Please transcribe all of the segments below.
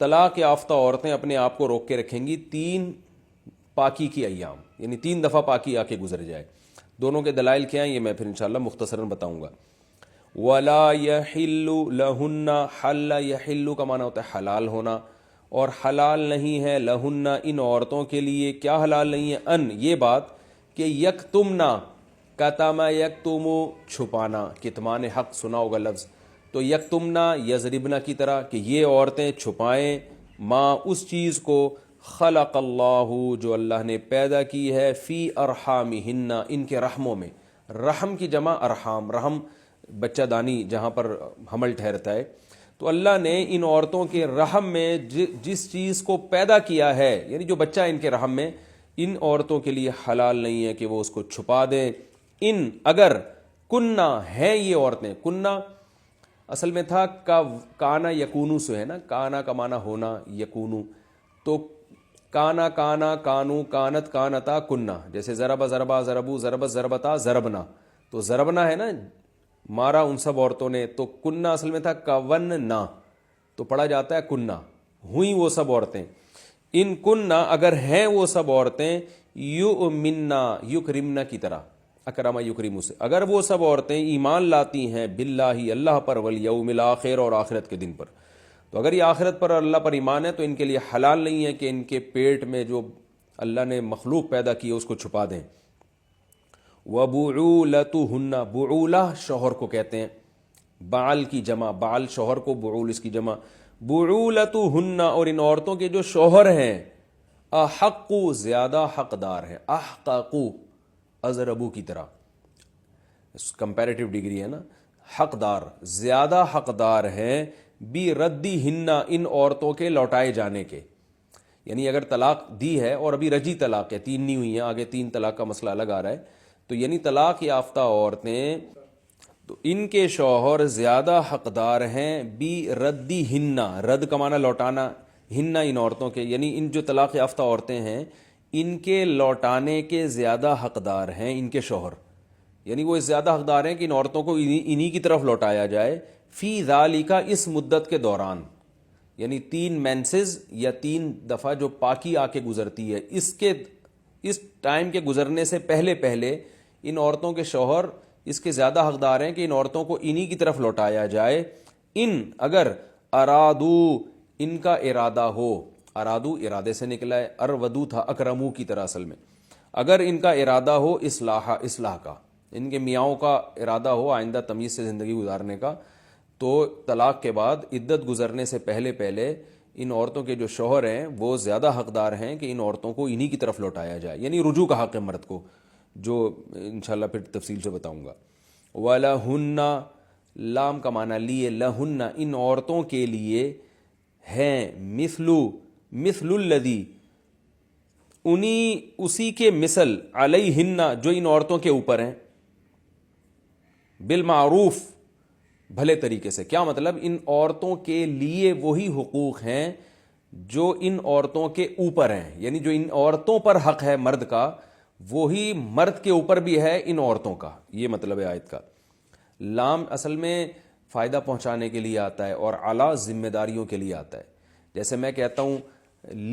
طلاق یافتہ عورتیں اپنے آپ کو روک کے رکھیں گی 3 پاکی کی ایام، یعنی 3 دفعہ پاکی آ کے گزر جائے. دونوں کے دلائل کیا ہیں یہ میں پھر انشاءاللہ مختصراً بتاؤں گا. وَلَا يَحِلُّ لَهُنَّ، حَلَّ يَحِلُّ کا معنی ہوتا ہے حلال ہونا، اور حلال نہیں ہے لہن ان عورتوں کے لیے. کیا حلال نہیں ہے؟ ان یہ بات کہ یکتمنا، کتم یکتم چھپانا، کتمان حق سنا ہوگا لفظ، تو یکتمنا یضربنا کی طرح کہ یہ عورتیں چھپائیں ما اس چیز کو خلق اللہ جو اللہ نے پیدا کی ہے فی ارحامہن ان کے رحموں میں. رحم کی جمع ارحام، رحم بچہ دانی جہاں پر حمل ٹھہرتا ہے. تو اللہ نے ان عورتوں کے رحم میں جس چیز کو پیدا کیا ہے، یعنی جو بچہ ان کے رحم میں، ان عورتوں کے لیے حلال نہیں ہے کہ وہ اس کو چھپا دیں. ان اگر کننا ہیں یہ عورتیں، کننا اصل میں تھا کانا یکونو سے ہے نا، کانا کا معنی ہونا، یکونو تو کانا کانا کانو کانت کانتا کننا، جیسے ضرب ضربا ضربو ضربت ضربتا ضربنا، تو ضربنا ہے نا مارا ان سب عورتوں نے، تو کننا اصل میں تھا کوننا، تو پڑھا جاتا ہے کننا، ہوئیں وہ سب عورتیں. ان کننا اگر ہیں وہ سب عورتیں یؤمننا یکرمنا کی طرح، اکرم یکرم سے، اگر وہ سب عورتیں ایمان لاتی ہیں باللہ اللہ پر، والیوم الاخر اور آخرت کے دن پر، تو اگر یہ آخرت پر اور اللہ پر ایمان ہے تو ان کے لیے حلال نہیں ہے کہ ان کے پیٹ میں جو اللہ نے مخلوق پیدا کی ہے اس کو چھپا دیں. وَبُعُولَتُهُنَّ، بعولہ شوہر کو کہتے ہیں، بعل کی جمع، بعل شوہر کو، بعول اس کی جمع. بعولتهن اور ان عورتوں کے جو شوہر ہیں، احق زیادہ حقدار ہیں، احقق ازربو کی طرح کمپیریٹیو ڈگری ہے نا، حقدار زیادہ حقدار ہیں بی ردی ہننا ان عورتوں کے لوٹائے جانے کے. یعنی اگر طلاق دی ہے اور ابھی رجی طلاق ہے، 3 نہیں ہوئی ہیں، آگے 3 طلاق کا مسئلہ الگ آ رہا ہے، تو یعنی طلاق یافتہ عورتیں تو ان کے شوہر زیادہ حقدار ہیں بی ردی ہننا، رد کا معنی لوٹانا، ہننا ان عورتوں کے، یعنی ان جو طلاق یافتہ عورتیں ہیں ان کے لوٹانے کے زیادہ حقدار ہیں ان کے شوہر. یعنی وہ زیادہ حقدار ہیں کہ ان عورتوں کو انہی کی طرف لوٹایا جائے فی ذالک اس مدت کے دوران، یعنی 3 مینسز یا 3 دفعہ جو پاکی آ کے گزرتی ہے اس ٹائم کے گزرنے سے پہلے ان عورتوں کے شوہر اس کے زیادہ حقدار ہیں کہ ان عورتوں کو انہی کی طرف لوٹایا جائے. ان اگر ارادو ان کا ارادہ ہو، ارادو ارادے سے نکلا ہے، ارودو تھا اکرمو کی طرح اصل میں، اگر ان کا ارادہ ہو اصلاح کا، ان کے میاؤں کا ارادہ ہو آئندہ تمیز سے زندگی گزارنے کا، تو طلاق کے بعد عدت گزرنے سے پہلے ان عورتوں کے جو شوہر ہیں وہ زیادہ حقدار ہیں کہ ان عورتوں کو انہی کی طرف لوٹایا جائے. یعنی رجوع کا حق ہے مرد کو، جو انشاءاللہ پھر تفصیل سے بتاؤں گا. وَلَهُنَّ لام کا معنی لیے، لہن ان عورتوں کے لیے ہیں، مثل الذی اسی کے مثل، علیہن جو ان عورتوں کے اوپر ہیں، بالمعروف بھلے طریقے سے. کیا مطلب؟ ان عورتوں کے لیے وہی حقوق ہیں جو ان عورتوں کے اوپر ہیں، یعنی جو ان عورتوں پر حق ہے مرد کا وہی مرد کے اوپر بھی ہے ان عورتوں کا. یہ مطلب ہے آیت کا. لام اصل میں فائدہ پہنچانے کے لیے آتا ہے اور اعلیٰ ذمہ داریوں کے لیے آتا ہے. جیسے میں کہتا ہوں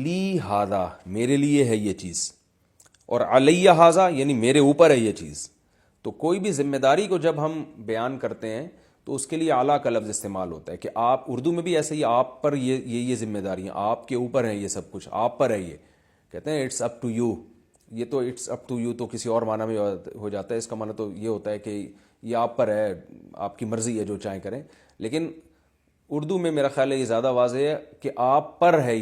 لی ہذا، میرے لیے ہے یہ چیز، اور علیہ ہذا یعنی میرے اوپر ہے یہ چیز. تو کوئی بھی ذمہ داری کو جب ہم بیان کرتے ہیں تو اس کے لیے اعلیٰ کا لفظ استعمال ہوتا ہے کہ آپ، اردو میں بھی ایسے ہی، آپ پر یہ ذمہ داریاں آپ کے اوپر ہیں، یہ سب کچھ آپ پر ہے. یہ کہتے ہیں اٹس اپ ٹو یو. یہ تو اٹس اپ ٹو یو تو کسی اور معنی میں ہو جاتا ہے، اس کا معنی تو یہ ہوتا ہے کہ یہ آپ پر ہے، آپ کی مرضی ہے جو چاہیں کریں. لیکن اردو میں میرا خیال ہے یہ زیادہ واضح ہے کہ آپ پر ہے،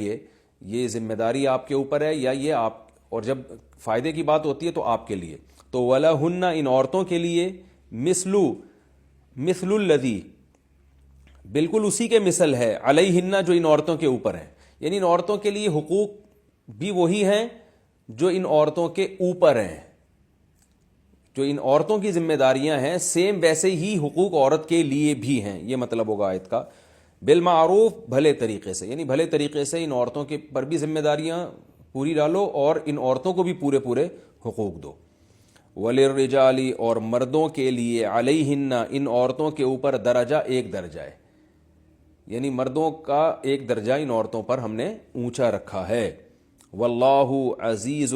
یہ ذمہ داری آپ کے اوپر ہے، یا یہ آپ، اور جب فائدے کی بات ہوتی ہے تو آپ کے لیے. تو وَلَهُنَّ ان عورتوں کے لیے مثل الذی بالکل اسی کے مثل ہے، علیہن جو ان عورتوں کے اوپر ہیں. یعنی ان عورتوں کے لیے حقوق بھی وہی ہیں جو ان عورتوں کے اوپر ہیں، جو ان عورتوں کی ذمہ داریاں ہیں سیم ویسے ہی حقوق عورت کے لیے بھی ہیں. یہ مطلب ہوگا آیت کا. بالمعروف بھلے طریقے سے، یعنی بھلے طریقے سے ان عورتوں کے پر بھی ذمہ داریاں پوری ڈالو اور ان عورتوں کو بھی پورے حقوق دو. وللرجال اور مردوں کے لیے علیہن ان عورتوں کے اوپر درجہ، ایک درجہ ہے. یعنی مردوں کا ایک درجہ ان عورتوں پر ہم نے اونچا رکھا ہے. واللہ عزیز